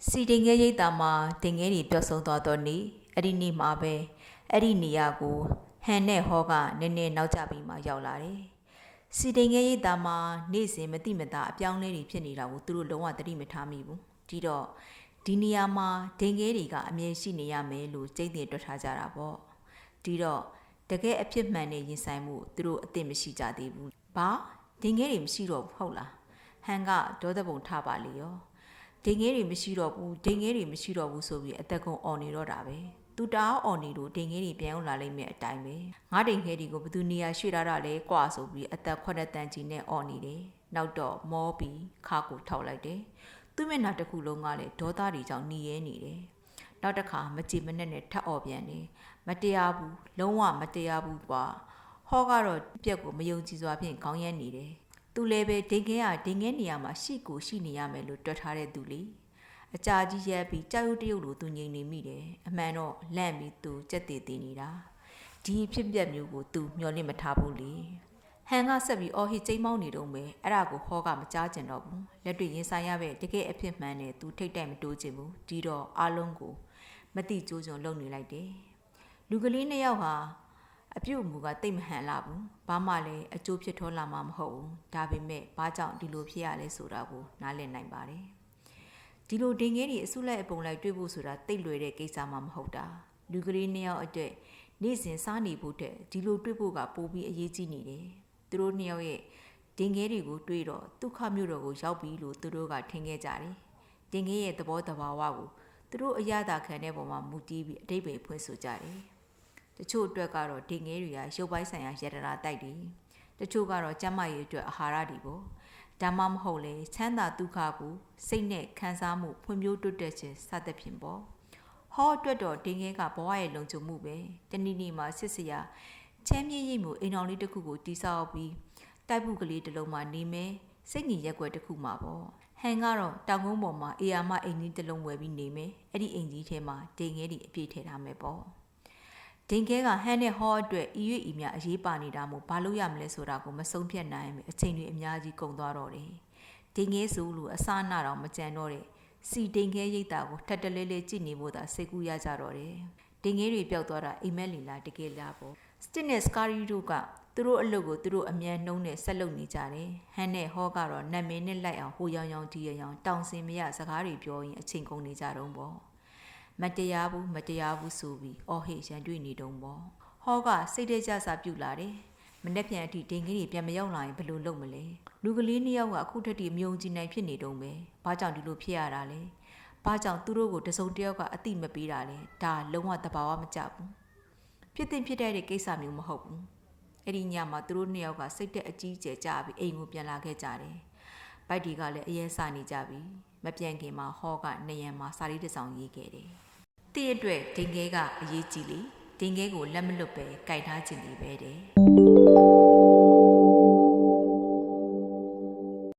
စီတင်ငယ်ရိတ်တာမှာတင်ငယ်တွေပြော့ဆုံးသွားတော့နေအဲ့ဒီနေ့မှာပဲအဲ့ဒီနေရာကိုဟန်နဲ့ဟောကနည်းနည်းနောက်ကျပြီးမှရောက်လာတယ်။စီတင်ငယ်ရိတ်တာမှာနေ့စဉ်မတိမတာအပြောင်းလဲတွေဖြစ်နေတာကိုသူတို့လုံးဝသတိမထားမိဘူး။ဒီတော့ဒီနေရာမှာတင်ငယ်တွေကအမြဲရှိနေရမယ်လို့ကြိတ်တင်တွက်ထားကြတာပေါ့။ဒီတော့တကယ်အဖြစ်မှန်နဲ့ရင်ဆိုင်မှုသူတို့အသိမရှိကြသေးဘူး။ဘာတင်ငယ်တွေမရှိတော့ဘူးဟုတ်လား။ဟန်ကဒေါသပုံထားပါလေရော။ဒိန်ငယ်တွေမရှိတော့ဘူးဒိန်ငယ်တွေမရှိတော့ဘူးဆိုပြီးအသက်ကုန်អော်နေတော့တာပဲသူတအားអော်နေလို့ဒိန်ငယ်တွေပြန်ရောက်လာလိမ့်မယ်အတိုင်းပဲငါဒိန်ငယ်တွေကိုဘယ်သူနေရာရွှေ့ထားတာလဲကွာဆိုပြီးအသက်ခွက်တန်ကြီးနဲ့អော်နေတယ်နောက်တော့မောပြီးခါကိုထောက်လိုက်တယ်သူ့မျက်နှာတစ်ခုလုံးကလည်းဒေါသတွေကြောင့်หนีရဲနေတယ်နောက်တစ်ခါမကြည်မနဲ့နဲ့ထပ်អော်ပြန်တယ်မတရားဘူးလုံးဝမတရားဘူးကွာဟောကတော့ပြက်ကိုမယုံကြည်စွာဖြင့်ခေါင်းရမ်းနေတယ်သူလည်းပဲဒိန်ငယ်နေရာမှာရှိကိုရှိနေရမယ်လို့တွက်ထားတဲ့သူလေအကြာကြီးရက်ပြီးကြောက်ရွံ့တရုပ်လိုသူငြိမ်နေမိတယ်အမှန်တော့လန့်ပြီးသူကြက်တည်တည်နေတာဒီဖြစ်ပျက်မျိုးကိုသူမျောလင့်မထားဘူးလေဟန်ကဆက်ပြီးအော်ဟစ်ကျိမ်းမောင်းနေတော့မယ်အဲ့ဒါကိုဟောကမကြားကျင်တော့ဘူးလက်တွေ့ရင်ဆိုင်ရပဲတကယ်အဖြစ်မှန်နဲ့သူထိတ်တိုက်မတိုးချင်ဘူးဒီတော့အားလုံးကိုမတိကြိုးကြုံလုံနေလိုက်တယ်လူကလေးနှစ်ယောက်ဟာအပြုတ်မူကတိတ်မဟန်လာဘူးဘာမှလည်းအကျိုးဖြစ်ထောလာမှာမဟုတ်ဘူးဒါပေမဲ့ဘာကြောင့်ဒီလိုဖြစ်ရလဲဆိုတာကိုနားလည်နိုင်ပါတယ်ဒီလိုဒိန်ငယ်တွေအစုလိုက်အပုံလိုက်တွေ့ဖို့ဆိုတာတိတ်လွယ်တဲ့ကိစ္စမှမဟုတ်တာလူကလေးနှစ်ယောက်အတွက်နေ့စဉ်စားနေဖို့တဲ့ဒီလိုတွေ့ဖို့ကပိုပြီးအရေးကြီးနေတယ်သူတို့နှစ်ယောက်ရဲ့ဒိန်ငယ်တွေကိုတွေ့တော့ဒုက္ခမျိုးတော်ကိုရောက်ပြီလို့သူတို့ကထင်ခဲ့ကြတယ်ဒိန်ငယ်ရဲ့သဘောတဘာဝကိုသူတို့အရသာခံတဲ့ပုံမှာမူတည်ပြီးအတိတ်ပဲဖွင့်ဆိုကြတယ်တချို့အတွက်ကတော့ဒိန်ငယ်တွေကရုပ်ပိုင်းဆိုင်ရာရတနာတိုက်တယ်တချို့ကတော့ကျန်းမာရေးအတွက်အာဟာရတွေပေါ့ဒါမှမဟုတ်လေချမ်းသာဒုက္ခကိုစိတ်နဲ့ခံစားမှုဖွံ့ဖြိုးတိုးတက်ခြင်းစသဖြင့်ပေါ့ဟောအတွက်တော့ဒိန်ငယ်ကဘဝရဲ့လုံခြုံမှုပဲတနည်းနည်းမှာစစ်စရာချမ်းမြေ့ရိပ်မှုအိမ်တော်လေးတစ်ခုကိုတိဆောက်ပြီးတိုက်ပုကလေးတစ်လုံးမှာနေမယ်စိတ်ငြိမ်ရက်ွက်တစ်ခုမှာပေါ့ဟန်ကတော့တောင်ကုန်းပေါ်မှာအေယာမအိမ်ကြီးတစ်လုံးဝယ်ပြီးနေမယ်အဲ့ဒီအိမ်ကြီးထဲမှာဒိန်ငယ်တွေအပြည့်ထည့်ထားမယ်ပေါ့ဒိန်ကဲကဟန်နဲ့ဟောအတွက်ဤ၍ဤမြအရေးပါနေတာမို့ဘာလို့ရမလဲဆိုတာကိုမဆုံးဖြတ်နိုင်ဘူးအချိန်တွေအများကြီးကုန်သွားတော့တယ်ဒိန်ကဲဆိုလို့အစအနတော့မကြံတော့တဲ့စီဒိန်ကဲရိတ်တာကိုထပ်တလဲလဲကြည့်နေဖို့သာစိတ်ကူးရကြတော့တယ်ဒိန်ကဲတွေပျောက်သွားတာအိမ်မက်လီလာတကယ်လားပေါ့စတစ်နဲ့စကာရီတို့ကသူတို့အလုပ်ကိုသူတို့အမြန်နှုံးနဲ့ဆက်လုပ်နေကြတယ်ဟန်နဲ့ဟောကတော့နတ်မင်းနဲ့လိုက်အောင်ဟိုရောင်ရောင်ဒီရောင်တောင်စင်မရစကားတွေပြောရင်အချိန်ကုန်နေကြတော့ပေါ့မတရားဘူးဆိုပြီးအော်ဟေရန်တွေ့နေတုံးပေါ့ဟောကစိတ်ထဲကျစာပြုတ်လာတယ်မနေ့ပြန်အထိဒိန်ကလေးပြန်မရောက်လာရင်ဘယ်လိုလုပ်မလဲလူကလေးနှစ်ယောက်ကအခုထက်ထိမယုံကြည်နိုင်ဖြစ်နေတုံးပဲဘာကြောင့်ဒီလိုဖြစ်ရတာလဲဘာကြောင့်သူတို့ကိုတစုံတစ်ယောက်ကအတိမပေးတာလဲဒါလုံးဝတဘာဝမကျဘူးဖြစ်တဲ့ကိစ္စမျိုးမဟုတ်ဘူးအဲ့ဒီညမှာသူတို့နှစ်ယောက်ကစိတ်သက်အကြီးကျယ်ကြပြီးအိမ်ကိုပြန်လာခဲ့ကြတယ်ဘိုက်ဒီကလည်းအရင်စနေကြပြီမပြန်ခင်မှာဟောကနေရံမှာစာလေးတစ်စောင်ရေးခဲ့တယ်တိအတွက်ဒိန်ကဲကအရေးကြီးလေဒိန်ကဲကိုလက်မလွတ်ပဲကြိုက်ထားခြင်းဒီပဲတဲ့